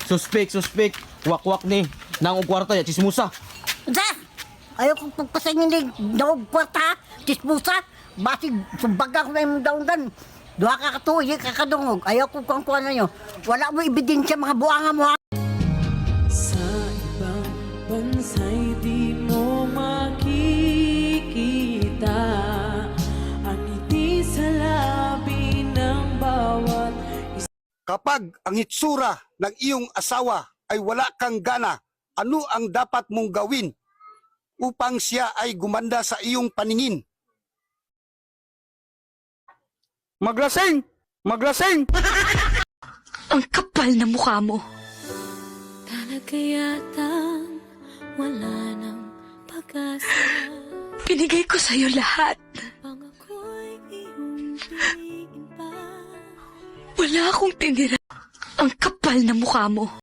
Suspek. Wak-wak ni. Nang kwarta ya, chismusa. Sir, ayaw kong pagpasangin ni Nawag Kwarta, Tispusa, basig sumbaga ko na yung daungan. Doha ka katuloy, kakadungog. Ayaw kong kuha na nyo. Wala mo ebidensya mga buanga mo ha. Sa ibang bansa'y di mo makikita ang ngiti sa labi ng bawat Kapag ang hitsura ng iyong asawa ay wala kang gana, ano ang dapat mong gawin upang siya ay gumanda sa iyong paningin? Maglasing! Ang kapal na mukha mo. talaga yatang wala ng pag-asa. Binigay ko sa'yo lahat. Pangako'y iyong diin pa. Wala akong tinira. Ang kapal na mukha mo.